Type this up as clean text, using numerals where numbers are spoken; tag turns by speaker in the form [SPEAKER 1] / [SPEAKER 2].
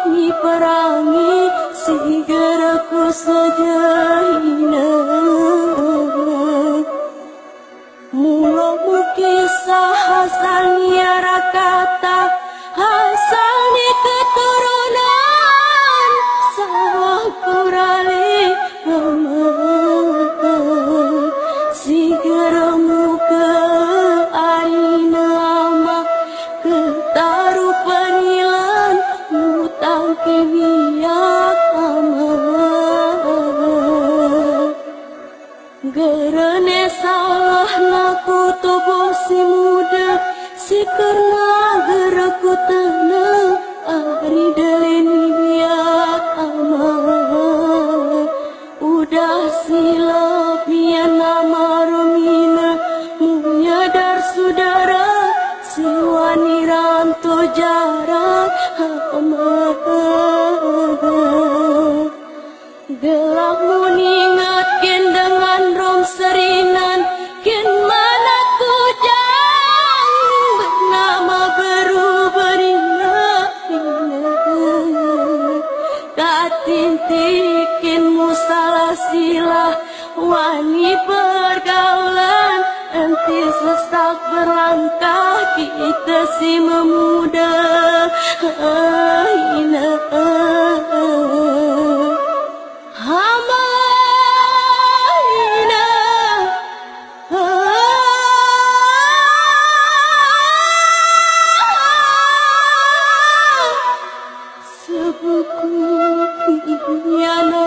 [SPEAKER 1] wani perangi sigeraku sejahina mula kisah hasalnya rakata hasalnya keturunan sawah kurali sigeramu ke arina ama ketaru penilan mutang kebiak ama gerene salah naku tubuh si muda si karena geraku tenang ari deleni biak ama udah silap nian nama romina munyadar saudara si wani ranto jarak ama gelap mengingatkan dengan rom serinan kin mana kujang bernama berubah katintikin musalah silah wani pergaulan nanti sesak berlangkah kita si memuda sebuku yana